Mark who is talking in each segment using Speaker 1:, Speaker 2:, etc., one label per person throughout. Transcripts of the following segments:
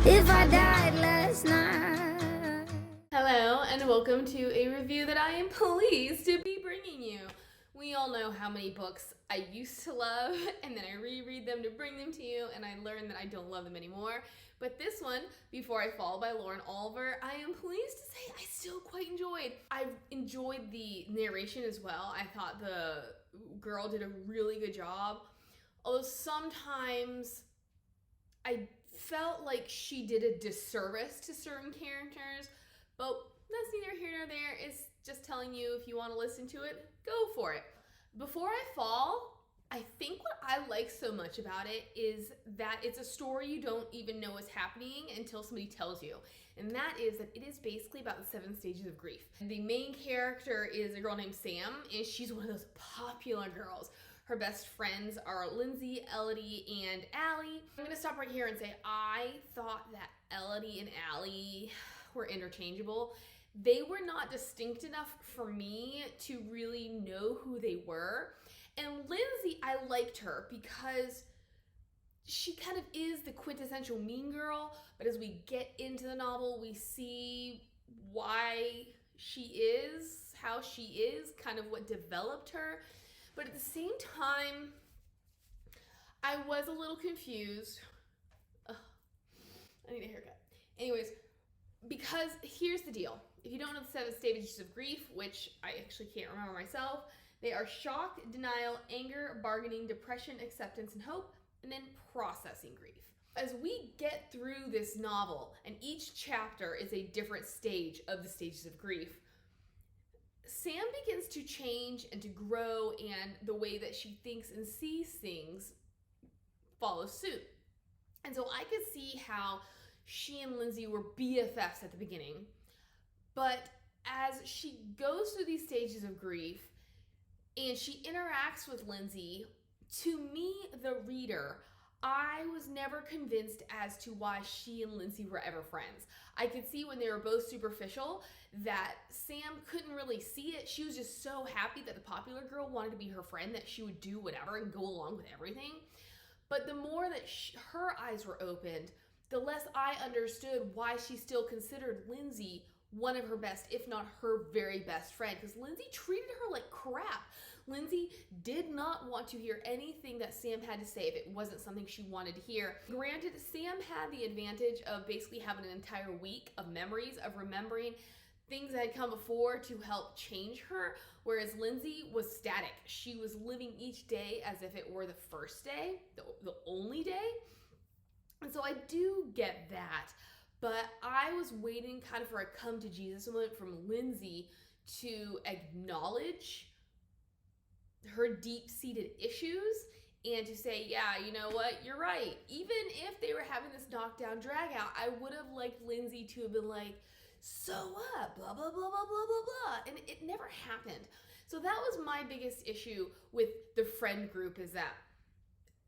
Speaker 1: if I died last night.
Speaker 2: Hello and welcome to a review that I am pleased to be bringing you. We all know how many books I used to love and then I reread them to bring them to you and I learned that I don't love them anymore. But this one, Before I Fall by Lauren Oliver, I am pleased to say I still quite enjoyed. I've enjoyed the narration as well. I thought the girl did a really good job. Although sometimes I felt like she did a disservice to certain characters, but that's neither here nor there. It's just telling you if you want to listen to it, go for it. Before I Fall, I think what I like so much about it is that it's a story you don't even know is happening until somebody tells you. And that is that it is basically about the 7 stages of grief. The main character is a girl named Sam, and she's one of those popular girls. Her best friends are Lindsay, Elodie, and Allie. I'm gonna stop right here and say I thought that Elodie and Allie were interchangeable. They were not distinct enough for me to really know who they were. And Lindsay, I liked her because she kind of is the quintessential mean girl, but as we get into the novel, we see why she is, how she is, kind of what developed her. But at the same time, I was a little confused. Ugh, I need a haircut. Anyways, because here's the deal. If you don't know the 7 stages of grief, which I actually can't remember myself, they are shock, denial, anger, bargaining, depression, acceptance, and hope, and then processing grief. As we get through this novel, and each chapter is a different stage of the stages of grief, Sam begins to change and to grow, and the way that she thinks and sees things follows suit. And so I could see how she and Lindsay were BFFs at the beginning, but as she goes through these stages of grief and she interacts with Lindsay, to me, the reader, I was never convinced as to why she and Lindsay were ever friends. I could see when they were both superficial that Sam couldn't really see it. She was just so happy that the popular girl wanted to be her friend that she would do whatever and go along with everything. But the more that her eyes were opened, the less I understood why she still considered Lindsay one of her best, if not her very best friend, because Lindsay treated her like crap. Lindsay did not want to hear anything that Sam had to say if it wasn't something she wanted to hear. Granted, Sam had the advantage of basically having an entire week of memories, of remembering things that had come before to help change her, whereas Lindsay was static. She was living each day as if it were the first day, the only day. And so I do get that. But I was waiting kind of for a come to Jesus moment from Lindsay to acknowledge her deep-seated issues and to say, yeah, you know what, you're right. Even if they were having this knockdown drag out, I would have liked Lindsay to have been like, so what, blah, blah, blah, blah, blah, blah, blah. And it never happened. So that was my biggest issue with the friend group, is that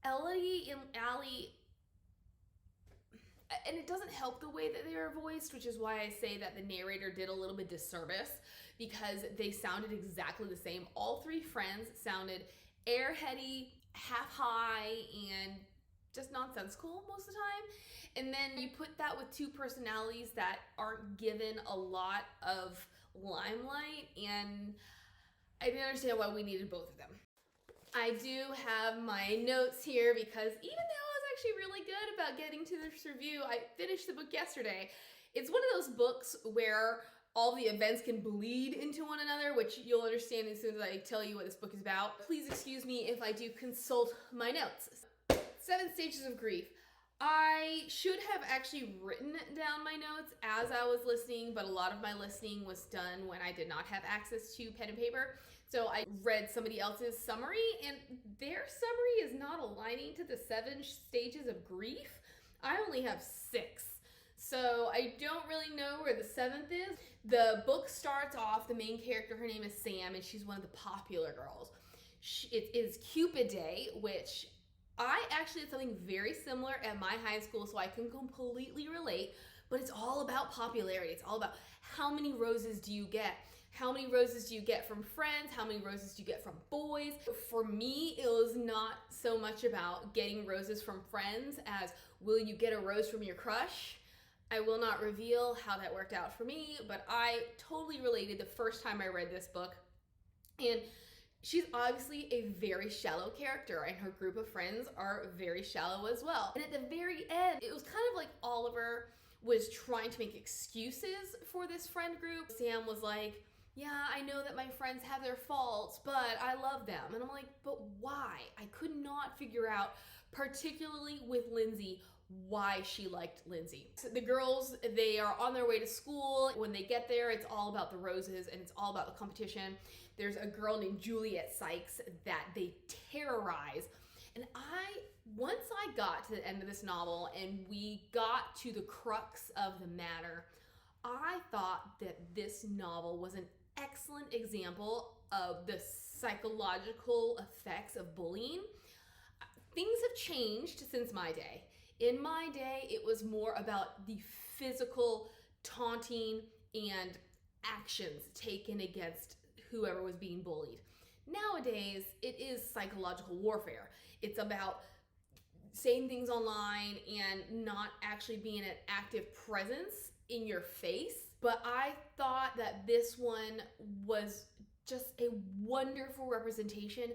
Speaker 2: Elodie and Allie, and it doesn't help the way that they are voiced, which is why I say that the narrator did a little bit disservice, because they sounded exactly the same. All 3 friends sounded airheady, half high, and just nonsensical most of the time. And then you put that with 2 personalities that aren't given a lot of limelight, and I didn't understand why we needed both of them. I do have my notes here because even though I was actually really good about getting to this review, I finished the book yesterday. It's one of those books where all the events can bleed into one another, which you'll understand as soon as I tell you what this book is about. Please excuse me if I do consult my notes. 7 stages of grief. I should have actually written down my notes as I was listening, but a lot of my listening was done when I did not have access to pen and paper. So I read somebody else's summary, and their summary is not aligning to the 7 stages of grief. I only have 6. So I don't really know where the 7th is. The book starts off, the main character, her name is Sam, and she's one of the popular girls. It is Cupid Day, which I actually did something very similar at my high school, so I can completely relate, but it's all about popularity. It's all about how many roses do you get? How many roses do you get from friends? How many roses do you get from boys? For me, it was not so much about getting roses from friends as will you get a rose from your crush? I will not reveal how that worked out for me, but I totally related the first time I read this book. And she's obviously a very shallow character, and her group of friends are very shallow as well. And at the very end, it was kind of like Oliver was trying to make excuses for this friend group. Sam was like, yeah, I know that my friends have their faults, but I love them. And I'm like, but why? I could not figure out, particularly with Lindsay, why she liked Lindsay. So the girls, they are on their way to school. When they get there, it's all about the roses and it's all about the competition. There's a girl named Juliet Sykes that they terrorize. And once I got to the end of this novel and we got to the crux of the matter, I thought that this novel was an excellent example of the psychological effects of bullying. Things have changed since my day. In my day, it was more about the physical taunting and actions taken against whoever was being bullied. Nowadays, it is psychological warfare. It's about saying things online and not actually being an active presence in your face. But I thought that this one was just a wonderful representation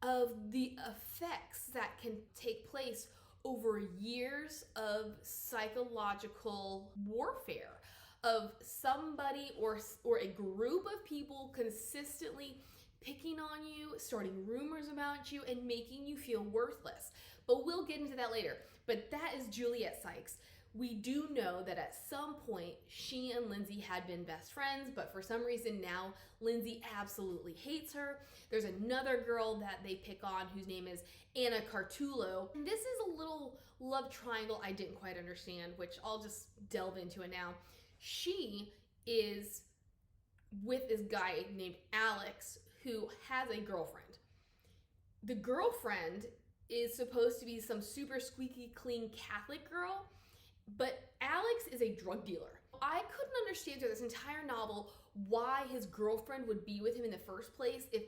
Speaker 2: of the effects that can take place over years of psychological warfare, of somebody or a group of people consistently picking on you, starting rumors about you, and making you feel worthless. But we'll get into that later. But that is Juliet Sykes. We do know that at some point she and Lindsay had been best friends, but for some reason now Lindsay absolutely hates her. There's another girl that they pick on whose name is Anna Cartullo. And this is a little love triangle I didn't quite understand, which I'll just delve into it now. She is with this guy named Alex who has a girlfriend. The girlfriend is supposed to be some super squeaky clean Catholic girl, but Alex is a drug dealer. I couldn't understand through this entire novel why his girlfriend would be with him in the first place if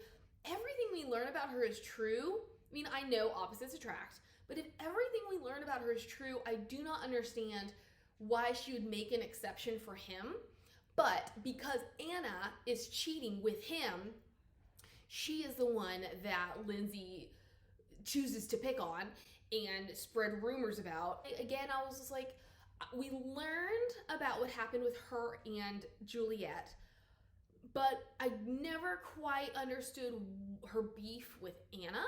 Speaker 2: everything we learn about her is true. I mean, I know opposites attract, but if everything we learn about her is true, I do not understand why she would make an exception for him. But because Anna is cheating with him, she is the one that Lindsay chooses to pick on and spread rumors about. Again, I was just like, we learned about what happened with her and Juliet, but I never quite understood her beef with Anna,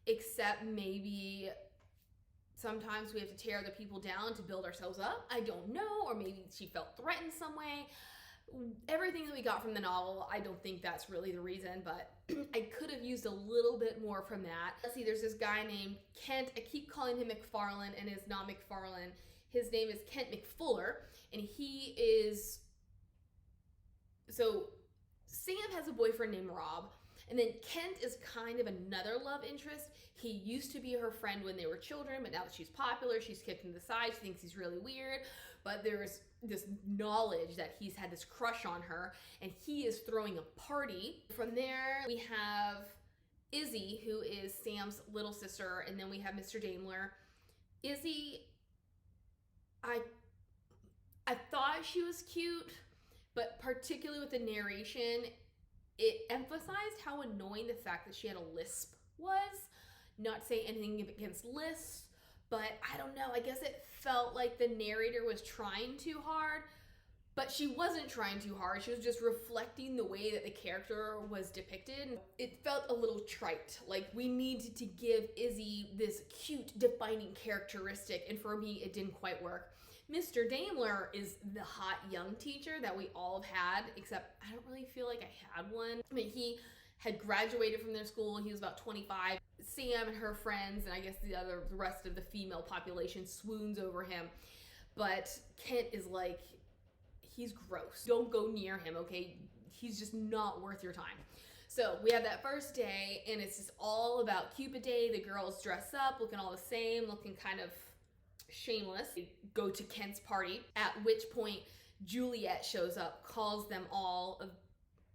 Speaker 2: except maybe sometimes we have to tear other people down to build ourselves up. I don't know, or maybe she felt threatened some way. Everything that we got from the novel, I don't think that's really the reason, but I could have used a little bit more from that. Let's see, there's this guy named Kent. I keep calling him McFarlane, and it's not McFarlane. His name is Kent McFuller, and he is... So, Sam has a boyfriend named Rob, and then Kent is kind of another love interest. He used to be her friend when they were children, but now that she's popular, she's kicked him to the side. She thinks he's really weird, but there's this knowledge that he's had this crush on her, and he is throwing a party. From there, we have Izzy, who is Sam's little sister, and then we have Mr. Daimler. Izzy, I thought she was cute, but particularly with the narration, it emphasized how annoying the fact that she had a lisp was. Not saying anything against lisps, but I don't know, I guess it felt like the narrator was trying too hard, but she wasn't trying too hard. She was just reflecting the way that the character was depicted. It felt a little trite, like we needed to give Izzy this cute defining characteristic, and for me it didn't quite work. Mr. Daimler is the hot young teacher that we all have had, except I don't really feel like I had one. I mean, he had graduated from their school, he was about 25. Sam and her friends, and I guess the rest of the female population swoons over him. But Kent is like, he's gross. Don't go near him, okay? He's just not worth your time. So we have that first day, and it's just all about Cupid Day. The girls dress up, looking all the same, looking kind of shameless. They go to Kent's party, at which point Juliet shows up, calls them all a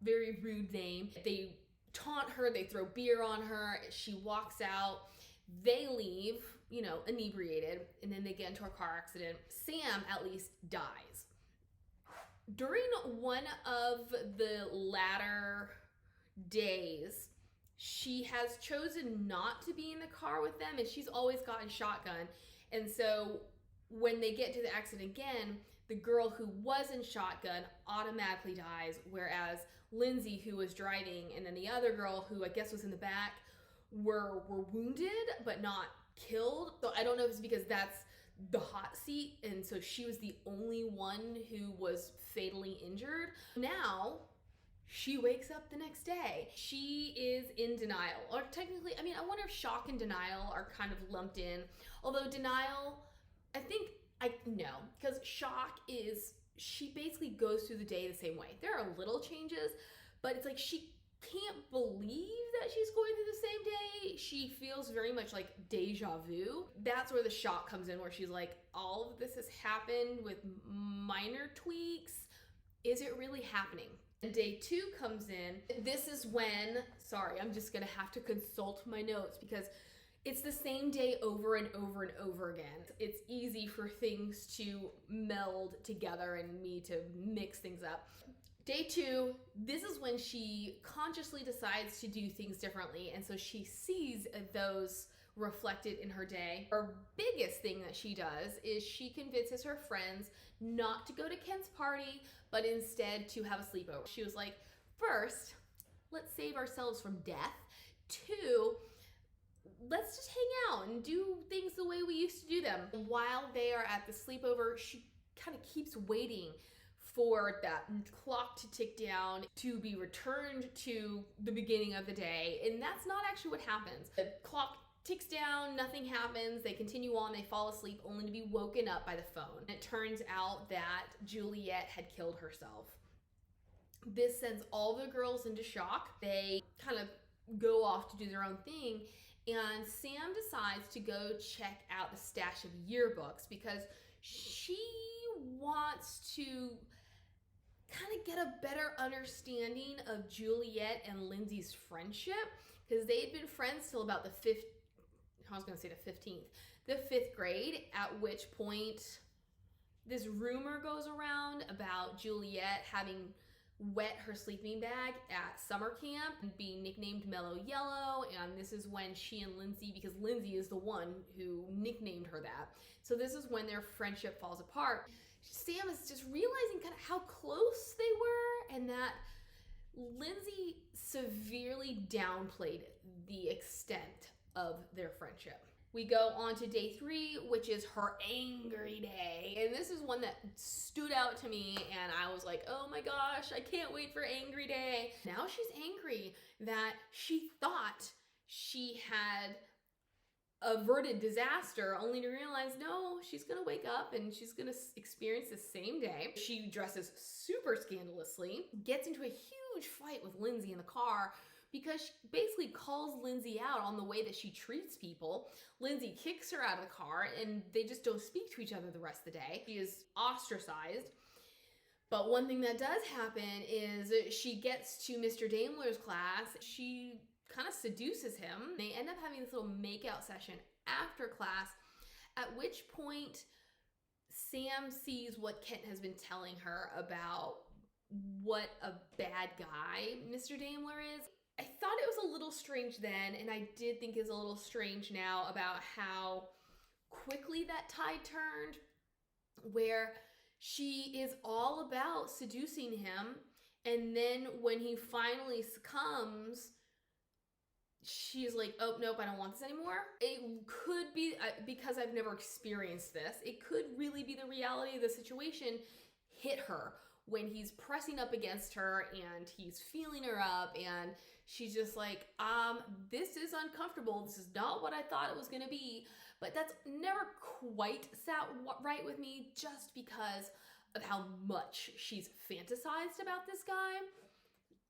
Speaker 2: very rude name. They taunt her, they throw beer on her, she walks out, they leave. inebriated, and then they get into a car accident. Sam at least dies. During one of the latter days, she has chosen not to be in the car with them, and she's always gotten shotgun. And so when they get to the accident again, the girl who was in shotgun automatically dies, whereas Lindsay, who was driving, and then the other girl, who I guess was in the back, were wounded but not killed. So I don't know if it's because that's the hot seat, and so she was the only one who was fatally injured. Now she wakes up the next day. She is in denial, or technically, I wonder if shock and denial are kind of lumped in. Although denial, no, because shock is, she basically goes through the day the same way. There are little changes, but it's like she can't believe that she's going through the same day. She feels very much like deja vu. That's where the shock comes in, where she's like, all of this has happened with minor tweaks. Is it really happening? And day 2 comes in. This is when, sorry, I'm just gonna have to consult my notes because it's the same day over and over and over again. It's easy for things to meld together and me to mix things up. Day 2, this is when she consciously decides to do things differently, and so she sees those reflected in her day. Her biggest thing that she does is she convinces her friends not to go to Kent's party, but instead to have a sleepover. She was like, first, let's save ourselves from death. 2, let's just hang out and do things the way we used to do them. While they are at the sleepover, she kind of keeps waiting for that clock to tick down to be returned to the beginning of the day. And that's not actually what happens. The clock ticks down, nothing happens, they continue on, they fall asleep only to be woken up by the phone. And it turns out that Juliet had killed herself. This sends all the girls into shock. They kind of go off to do their own thing, and Sam decides to go check out the stash of yearbooks because she wants to kind of get a better understanding of Juliet and Lindsay's friendship, because they had been friends till about the 5th grade, at which point this rumor goes around about Juliet having wet her sleeping bag at summer camp and being nicknamed Mellow Yellow, and this is when she and Lindsay, because Lindsay is the one who nicknamed her that, so this is when their friendship falls apart. Sam is just realizing kind of how close they were, and that Lindsay severely downplayed the extent of their friendship. We go on to day 3, which is her angry day. And this is one that stood out to me, and I was like, oh my gosh, I can't wait for angry day. Now she's angry that she thought she had averted disaster, only to realize, no, she's gonna wake up and she's gonna experience the same day. She dresses super scandalously, gets into a huge fight with Lindsay in the car, because she basically calls Lindsay out on the way that she treats people. Lindsay kicks her out of the car, and they just don't speak to each other the rest of the day. She is ostracized. But one thing that does happen is she gets to Mr. Daimler's class. She kind of seduces him. They end up having this little make-out session after class, at which point Sam sees what Kent has been telling her about what a bad guy Mr. Daimler is. I thought it was a little strange then, and I did think it's a little strange now about how quickly that tide turned, where she is all about seducing him, and then when he finally succumbs, she's like, oh, nope, I don't want this anymore. It could be, because I've never experienced this, it could really be the reality of the situation hit her when he's pressing up against her and he's feeling her up, and she's just like, this is uncomfortable. This is not what I thought it was gonna be. But that's never quite sat right with me, just because of how much she's fantasized about this guy.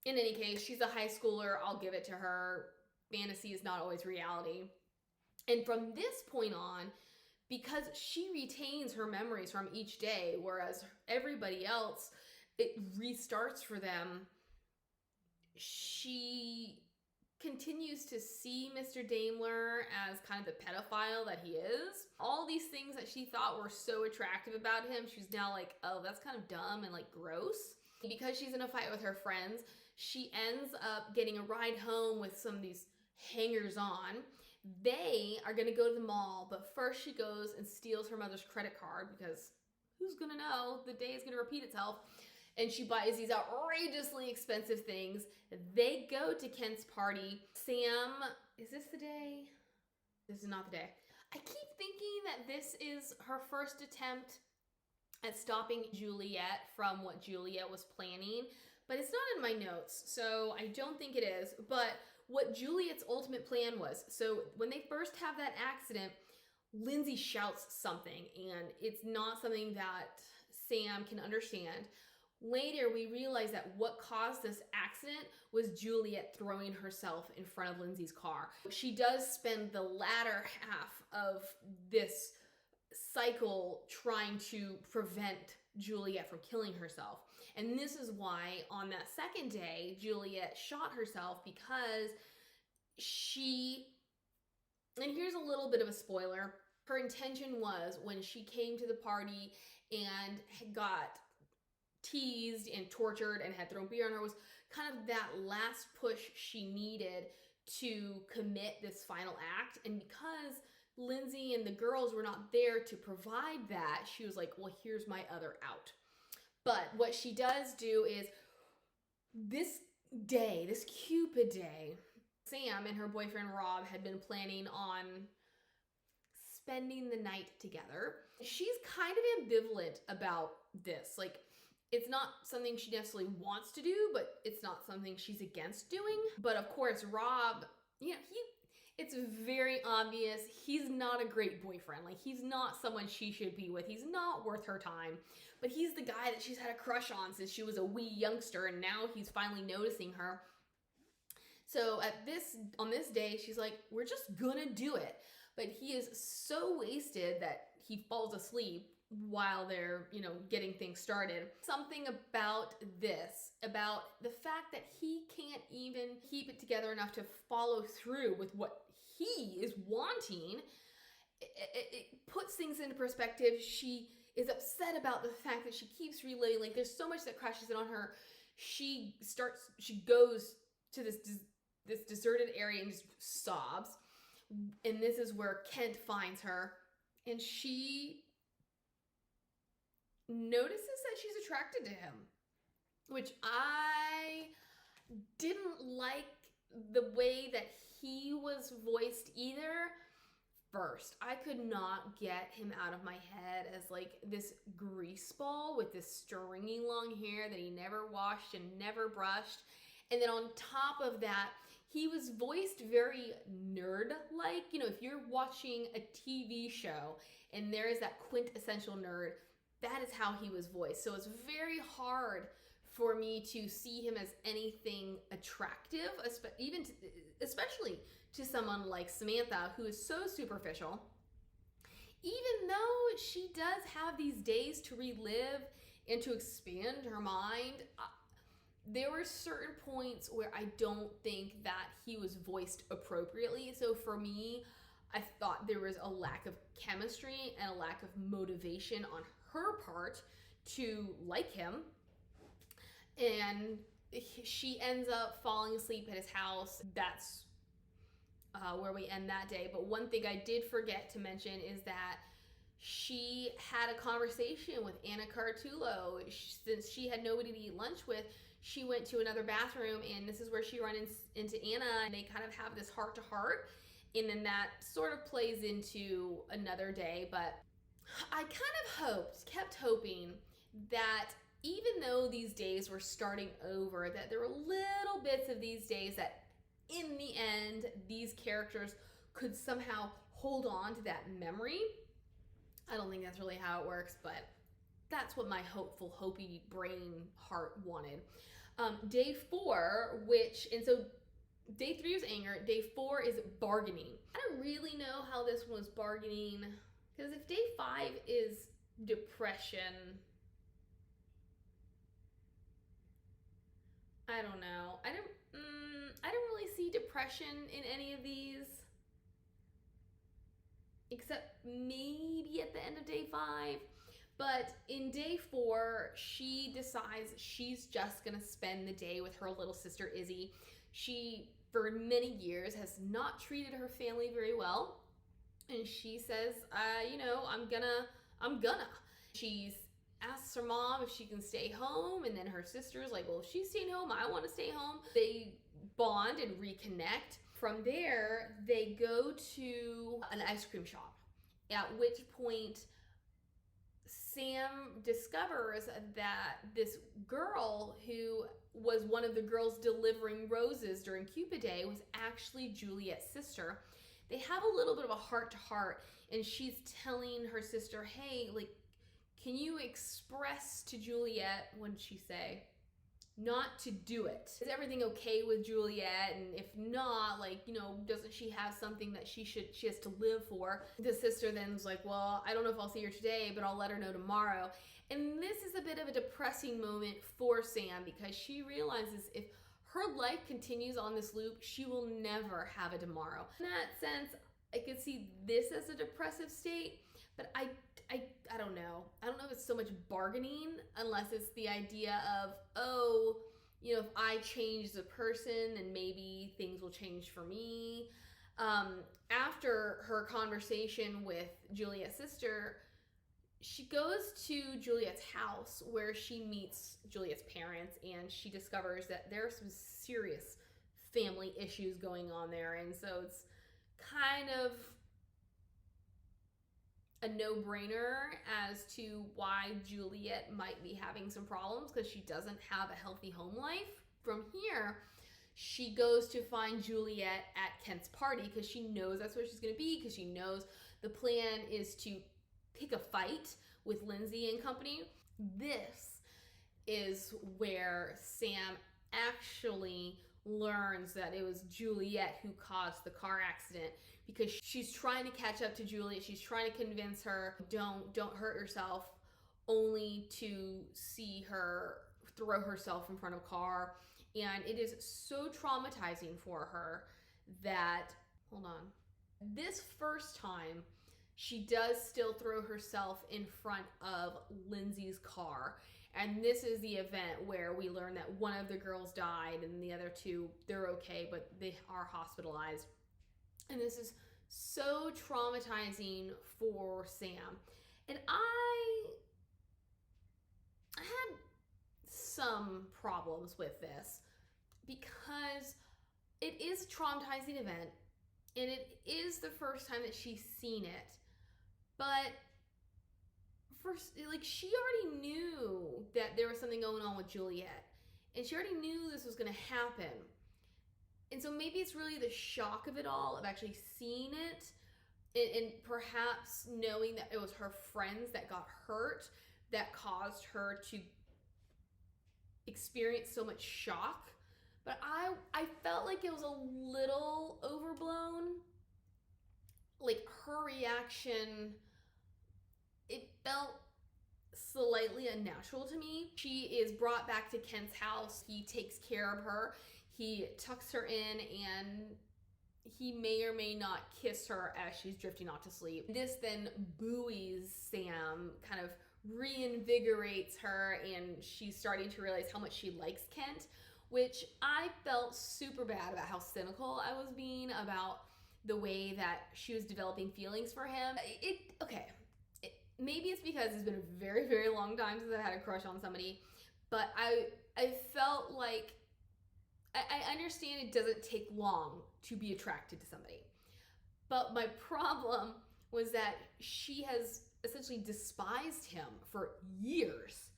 Speaker 2: In any case, she's a high schooler. I'll give it to her. Fantasy is not always reality. And from this point on, because she retains her memories from each day, whereas everybody else, it restarts for them, she continues to see Mr. Daimler as kind of the pedophile that he is. All these things that she thought were so attractive about him, she's now like, oh, that's kind of dumb and like gross. Because she's in a fight with her friends, she ends up getting a ride home with some of these hangers-on. They are gonna go to the mall, but first she goes and steals her mother's credit card because who's gonna know? The day is gonna repeat itself. And she buys these outrageously expensive things. They go to Kent's party. Sam, is this the day? This is not the day. I keep thinking that this is her first attempt at stopping Juliet from what Juliet was planning, but it's not in my notes, so I don't think it is. But what Juliet's ultimate plan was, so when they first have that accident, Lindsay shouts something, and it's not something that Sam can understand. Later, we realize that what caused this accident was Juliet throwing herself in front of Lindsay's car. She does spend the latter half of this cycle trying to prevent Juliet from killing herself. And this is why on that second day, Juliet shot herself, because and here's a little bit of a spoiler, her intention was, when she came to the party and got teased and tortured and had thrown beer on her, was kind of that last push she needed to commit this final act. And because Lindsay and the girls were not there to provide that, she was like, well, here's my other out. But what she does do is this day, this Cupid day, Sam and her boyfriend Rob had been planning on spending the night together. She's kind of ambivalent about this. Like, it's not something she necessarily wants to do, but it's not something she's against doing. But of course, Rob, it's very obvious he's not a great boyfriend. Like, he's not someone she should be with. He's not worth her time. But he's the guy that she's had a crush on since she was a wee youngster, and now he's finally noticing her. So on this day, she's like, we're just gonna do it. But he is so wasted that he falls asleep while they're, getting things started. Something about this, about the fact that he can't even keep it together enough to follow through with what he is wanting, it puts things into perspective. She is upset about the fact that she keeps reliving, like, there's so much that crashes in on her. She goes to this deserted area and just sobs. And this is where Kent finds her, and she notices that she's attracted to him, which I didn't like the way that he was voiced either. First, I could not get him out of my head as like this grease ball with this stringy long hair that he never washed and never brushed. And then on top of that, he was voiced very nerd-like. If you're watching a TV show and there is that quintessential nerd, that is how he was voiced. So it's very hard for me to see him as anything attractive, especially to someone like Samantha, who is so superficial. Even though she does have these days to relive and to expand her mind, there were certain points where I don't think that he was voiced appropriately. So for me, I thought there was a lack of chemistry and a lack of motivation on her part to like him. And she ends up falling asleep at his house. That's where we end that day. But one thing I did forget to mention is that she had a conversation with Anna Cartullo. Since she had nobody to eat lunch with, she went to another bathroom, and this is where she runs into Anna, and they kind of have this heart-to-heart, and then that sort of plays into another day. But I kind of kept hoping that even though these days were starting over, that there were little bits of these days that in the end, these characters could somehow hold on to that memory. I don't think that's really how it works, but that's what my hopeful, hopey brain heart wanted. Day 4, so day 3 is anger. Day 4 is bargaining. I don't really know how this one was bargaining, because if day 5 is depression, I don't know. I don't really see depression in any of these, except maybe at the end of day 5. But in day 4, she decides she's just gonna spend the day with her little sister Izzy. She, for many years, has not treated her family very well. And she says, I'm gonna. She's asks her mom if she can stay home, and then her sister's like, well, if she's staying home, I want to stay home. They bond and reconnect. From there, they go to an ice cream shop, at which point Sam discovers that this girl who was one of the girls delivering roses during Cupid Day was actually Juliet's sister. They have a little bit of a heart-to-heart, and she's telling her sister, hey, like, can you express to Juliet, what did she say? Not to do it. Is everything okay with Juliet? And if not, like, doesn't she have something that she has to live for? The sister then's like, well, I don't know if I'll see her today, but I'll let her know tomorrow. And this is a bit of a depressing moment for Sam, because she realizes if her life continues on this loop, she will never have a tomorrow. In that sense, I could see this as a depressive state, but I don't know. I don't know if it's so much bargaining, unless it's the idea of, if I change the person, then maybe things will change for me. After her conversation with Juliet's sister, she goes to Juliet's house where she meets Juliet's parents, and she discovers that there are some serious family issues going on there. And so it's kind of a no-brainer as to why Juliet might be having some problems, because she doesn't have a healthy home life. From here, she goes to find Juliet at Kent's party, because she knows that's where she's going to be, because she knows the plan is to pick a fight with Lindsay and company. This is where Sam actually learns that it was Juliet who caused the car accident, because she's trying to catch up to Juliet. She's trying to convince her, don't hurt yourself, only to see her throw herself in front of a car. And it is so traumatizing for her that, hold on, this first time she does still throw herself in front of Lindsay's car. And this is the event where we learn that one of the girls died and the other two, they're okay, but they are hospitalized. And this is so traumatizing for Sam. And I had some problems with this, because it is a traumatizing event, and it is the first time that she's seen it. But first, like, she already knew that there was something going on with Juliet, and she already knew this was going to happen. And so maybe it's really the shock of it all, of actually seeing it, and perhaps knowing that it was her friends that got hurt, that caused her to experience so much shock. But I felt like it was a little overblown. Like, her reaction, it felt slightly unnatural to me. She is brought back to Kent's house. He takes care of her. He tucks her in, and he may or may not kiss her as she's drifting off to sleep. This then buoys Sam, kind of reinvigorates her, and she's starting to realize how much she likes Kent, which I felt super bad about how cynical I was being about the way that she was developing feelings for him. Maybe it's because it's been a very, very long time since I had a crush on somebody, but I felt like, I understand it doesn't take long to be attracted to somebody, but my problem was that she has essentially despised him for years.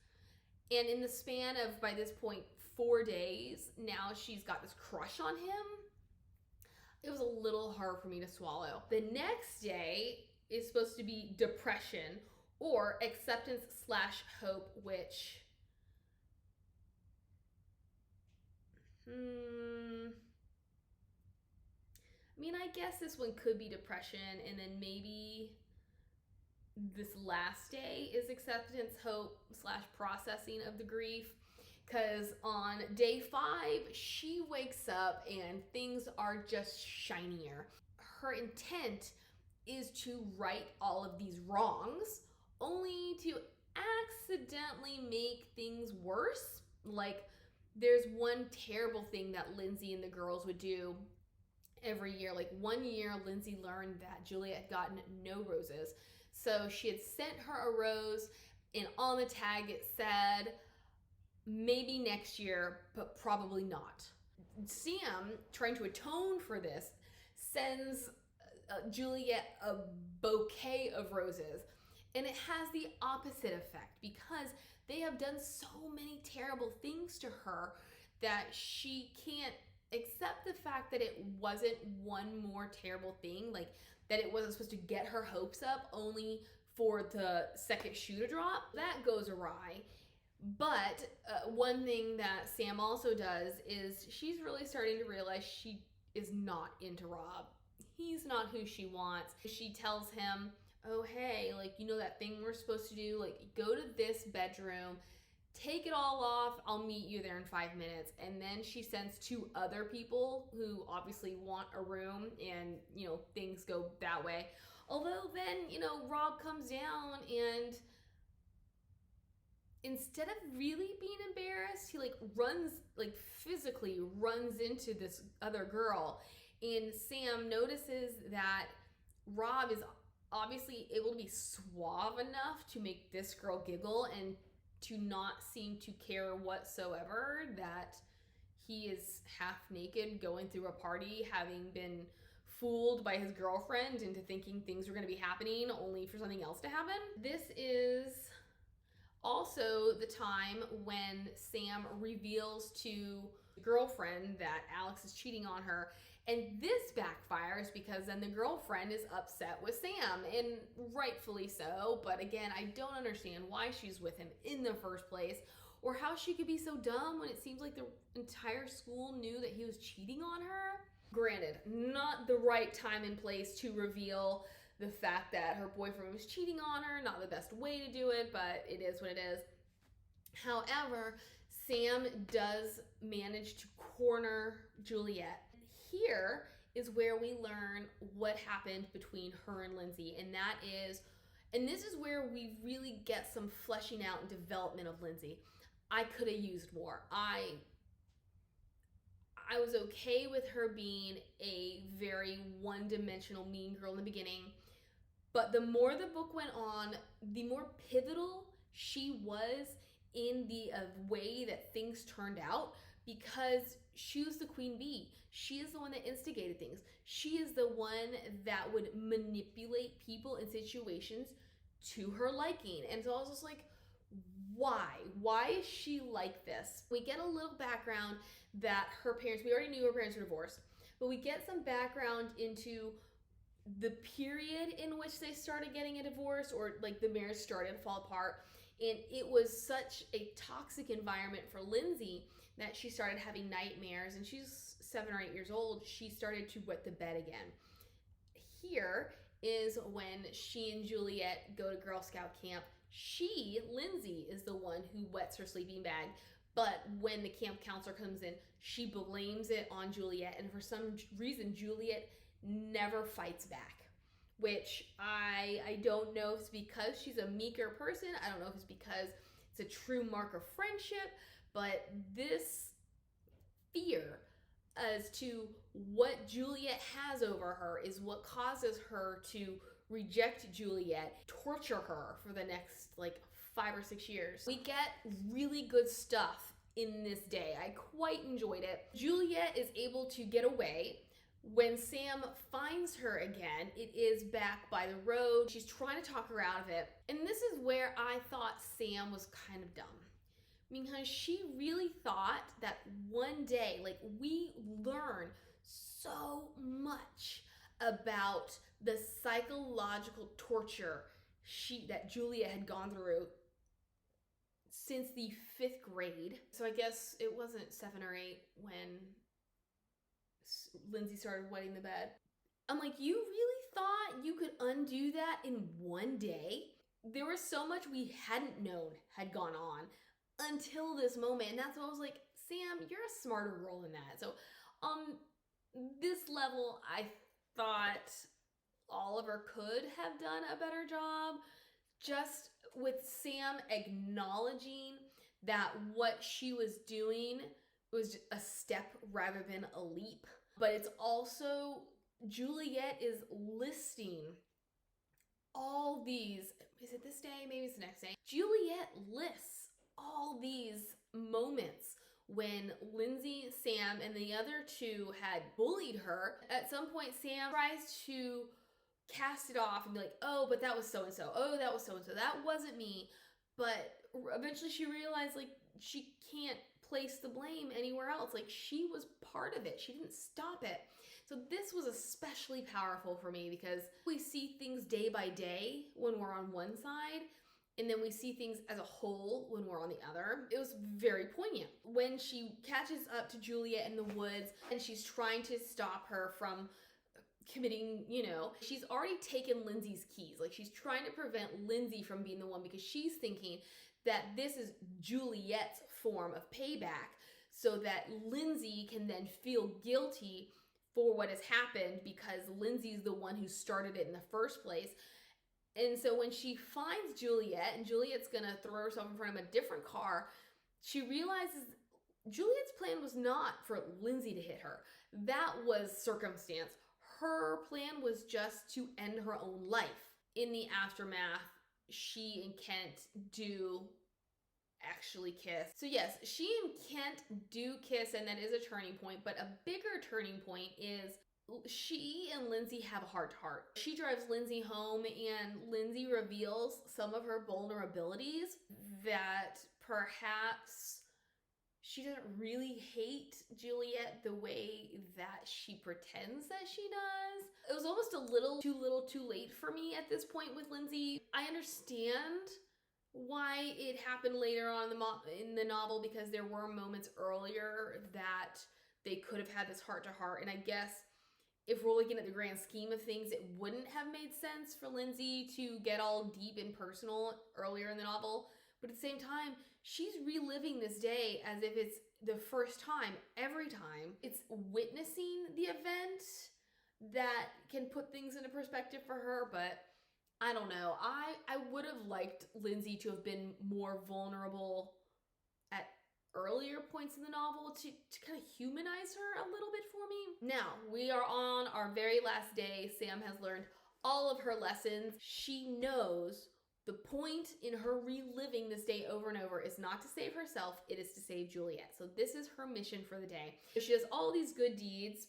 Speaker 2: And in the span of, by this point, 4 days, now she's got this crush on him. It was a little hard for me to swallow. The next day is supposed to be depression, or acceptance / hope, which, I mean, I guess this one could be depression, and then maybe this last day is acceptance, hope / processing of the grief. Because on day 5, she wakes up and things are just shinier. Her intent is to right all of these wrongs, only to accidentally make things worse. Like, there's one terrible thing that Lindsay and the girls would do every year. Like, one year, Lindsay learned that Juliet had gotten no roses. So she had sent her a rose, and on the tag it said, maybe next year, but probably not. Sam, trying to atone for this, sends Juliet a bouquet of roses. And it has the opposite effect because they have done so many terrible things to her that she can't accept the fact that it wasn't one more terrible thing, like that it wasn't supposed to get her hopes up only for the second shoe to drop. That goes awry. But one thing that Sam also does is she's really starting to realize she is not into Rob. He's not who she wants. She tells him, oh, hey, like, you know that thing we're supposed to do? Like, go to this bedroom, take it all off. I'll meet you there in 5 minutes. And then she sends 2 other people who obviously want a room, and, you know, things go that way. Although then, you know, Rob comes down and instead of really being embarrassed, he physically runs into this other girl. And Sam notices that Rob is obviously able to be suave enough to make this girl giggle and to not seem to care whatsoever that he is half naked going through a party, having been fooled by his girlfriend into thinking things were going to be happening only for something else to happen. This is also the time when Sam reveals to the girlfriend that Alex is cheating on her. And this backfires because then the girlfriend is upset with Sam, and rightfully so. But again, I don't understand why she's with him in the first place, or how she could be so dumb when it seems like the entire school knew that he was cheating on her. Granted, not the right time and place to reveal the fact that her boyfriend was cheating on her, not the best way to do it, but it is what it is. However, Sam does manage to corner Juliet. Here is where we learn what happened between her and Lindsay, and this is where we really get some fleshing out and development of Lindsay. I could have used more. I was okay with her being a very one-dimensional mean girl in the beginning, but the more the book went on, the more pivotal she was in the way that things turned out, because she was the queen bee. She is the one that instigated things. She is the one that would manipulate people in situations to her liking. And so I was just like, why? Why is she like this? We get a little background that her parents, we already knew her parents were divorced, but we get some background into the period in which they started getting a divorce, or like the marriage started to fall apart. And it was such a toxic environment for Lindsay that she started having nightmares, and she's 7 or 8 years old. She started to wet the bed again. Here is when she and Juliet go to Girl Scout camp. Lindsay, is the one who wets her sleeping bag. But when the camp counselor comes in, she blames it on Juliet. And for some reason, Juliet never fights back. Which I don't know if it's because she's a meeker person. I don't know if it's because it's a true mark of friendship. But this fear as to what Juliet has over her is what causes her to reject Juliet, torture her for the next 5 or 6 years. We get really good stuff in this day. I quite enjoyed it. Juliet is able to get away. When Sam finds her again, it is back by the road. She's trying to talk her out of it. And this is where I thought Sam was kind of dumb. Because she really thought that one day, we learn so much about the psychological torture that Julia had gone through since the 5th grade. So I guess it wasn't 7 or 8 when Lindsay started wetting the bed. I'm like, you really thought you could undo that in one day? There was so much we hadn't known had gone on until this moment. And that's what I was like, Sam, you're a smarter girl than that. So on this level, I thought Oliver could have done a better job, just with Sam acknowledging that what she was doing was a step rather than a leap. But it's also, Juliet is listing all these, is it this day? Maybe it's the next day. Juliet lists all these moments when Lindsay, Sam, and the other two had bullied her. At some point, Sam tries to cast it off and be like, oh, but that was so-and-so. Oh, that was so-and-so. That wasn't me. But eventually she realized, like, she can't place the blame anywhere else. Like, she was part of it. She didn't stop it. So this was especially powerful for me because we see things day by day when we're on one side, and then we see things as a whole when we're on the other. It was very poignant. When she catches up to Juliet in the woods and she's trying to stop her from committing, she's already taken Lindsay's keys. Like, she's trying to prevent Lindsay from being the one because she's thinking that this is Juliet's form of payback so that Lindsay can then feel guilty for what has happened because Lindsay's the one who started it in the first place. And so when she finds Juliet and Juliet's gonna throw herself in front of a different car, she realizes Juliet's plan was not for Lindsay to hit her. That was circumstance. Her plan was just to end her own life. In the aftermath, she and Kent do actually kiss. So yes, she and Kent do kiss, and that is a turning point, but a bigger turning point is she and Lindsay have a heart-to-heart. She drives Lindsay home, and Lindsay reveals some of her vulnerabilities that perhaps she doesn't really hate Juliet the way that she pretends that she does. It was almost a little too late for me at this point with Lindsay. I understand why it happened later on in the novel because there were moments earlier that they could have had this heart-to-heart, and I guess if we're looking at the grand scheme of things, it wouldn't have made sense for Lindsay to get all deep and personal earlier in the novel. But at the same time, she's reliving this day as if it's the first time, every time. It's witnessing the event that can put things into perspective for her, but I don't know. I would have liked Lindsay to have been more vulnerable at earlier points in the novel to kind of humanize her a little bit for me. Now, we are on our very last day. Sam has learned all of her lessons. She knows the point in her reliving this day over and over is not to save herself, it is to save Juliet. So this is her mission for the day. She does all these good deeds.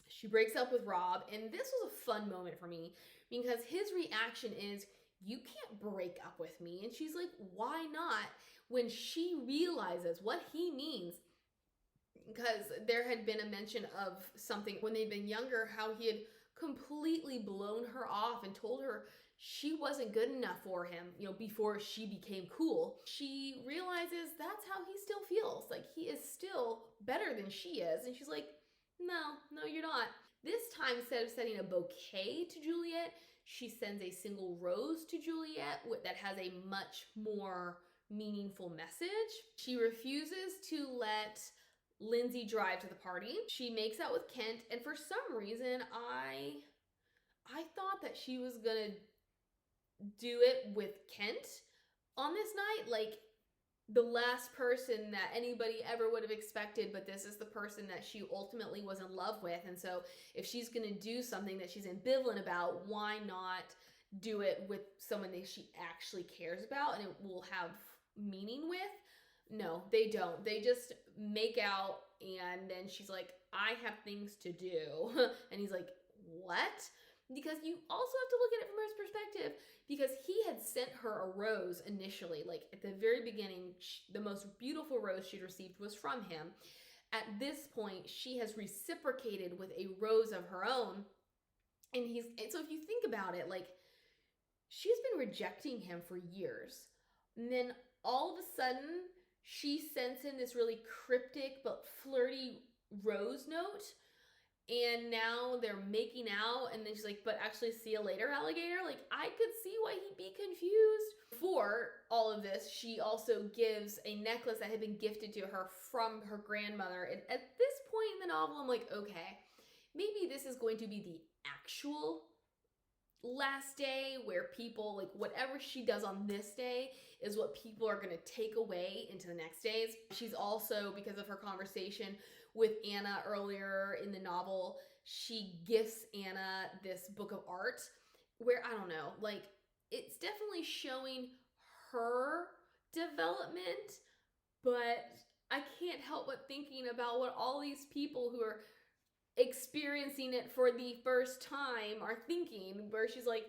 Speaker 2: She breaks up with Rob, and this was a fun moment for me because his reaction is, you can't break up with me. And she's like, why not? When she realizes what he means, because there had been a mention of something when they'd been younger, how he had completely blown her off and told her she wasn't good enough for him, before she became cool. She realizes that's how he still feels. Like, he is still better than she is. And she's like, no, you're not. This time, instead of sending a bouquet to Juliet, she sends a single rose to Juliet that has a much more meaningful message. She refuses to let Lindsay drive to the party. She makes out with Kent, and for some reason, I thought that she was gonna do it with Kent on this night, like the last person that anybody ever would have expected, but this is the person that she ultimately was in love with. And so if she's going to do something that she's ambivalent about, why not do it with someone that she actually cares about and it will have meaning with? No, they don't. They just make out, and then she's like, I have things to do. And he's like, what? Because you also have to look at it from his perspective, because he had sent her a rose initially. Like, at the very beginning, the most beautiful rose she'd received was from him. At this point, she has reciprocated with a rose of her own. And so if you think about it, like, she's been rejecting him for years. And then all of a sudden, she sends him this really cryptic but flirty rose note. and now they're making out, and then she's like, but actually, see you later, alligator. Like, I could see why he'd be confused. For all of this, she also gives a necklace that had been gifted to her from her grandmother. And at this point in the novel, I'm like, okay, maybe this is going to be the actual last day, where people, like, whatever she does on this day is what people are going to take away into the next days. She's also, because of her conversation with Anna earlier in the novel, she gifts Anna this book of art where, I don't know, like, it's definitely showing her development, but I can't help but thinking about what all these people who are experiencing it for the first time are thinking, where she's like,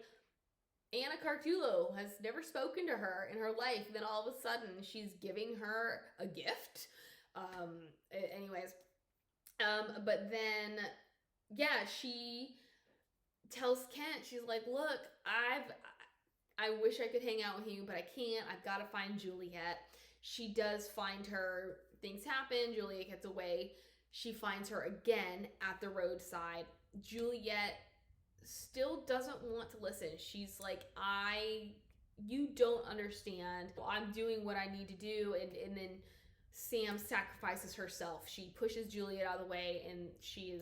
Speaker 2: Anna Cartulo has never spoken to her in her life, and then all of a sudden she's giving her a gift. Anyways, but then, yeah, she tells Kent, she's like, look, I wish I could hang out with you, but I can't. I've got to find Juliet. She does find her. Things happen. Juliet gets away. She finds her again at the roadside. Juliet still doesn't want to listen. She's like, you don't understand. I'm doing what I need to do. And then Sam sacrifices herself. She pushes Juliet out of the way, and she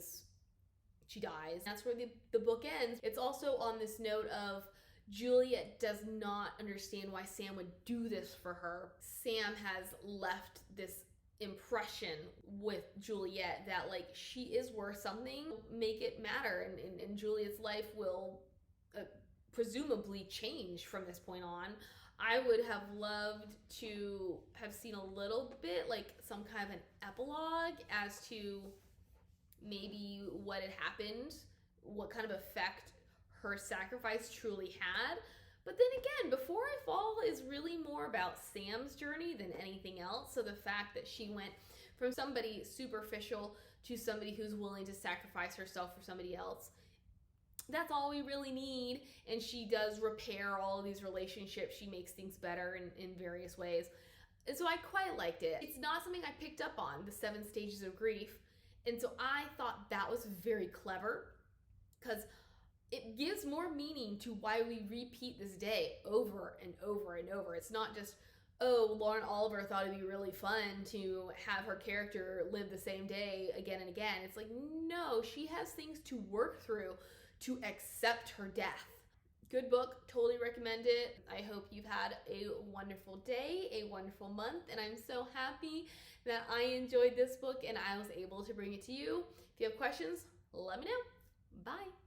Speaker 2: dies. That's where the book ends. It's also on this note of Juliet does not understand why Sam would do this for her. Sam has left this impression with Juliet that, like, she is worth something. Make it matter, and Juliet's life will presumably change from this point on. I would have loved to have seen a little bit, like, some kind of an epilogue as to maybe what had happened, what kind of effect her sacrifice truly had. But then again, Before I Fall is really more about Sam's journey than anything else. So the fact that she went from somebody superficial to somebody who's willing to sacrifice herself for somebody else, that's all we really need. And she does repair all of these relationships. She makes things better in various ways. And so I quite liked it. It's not something I picked up on, the 7 stages of grief. And so I thought that was very clever, because it gives more meaning to why we repeat this day over and over and over. It's not just, oh, Lauren Oliver thought it'd be really fun to have her character live the same day again and again. It's like, no, she has things to work through to accept her death. Good book, totally recommend it. I hope you've had a wonderful day, a wonderful month, and I'm so happy that I enjoyed this book and I was able to bring it to you. If you have questions, let me know. Bye.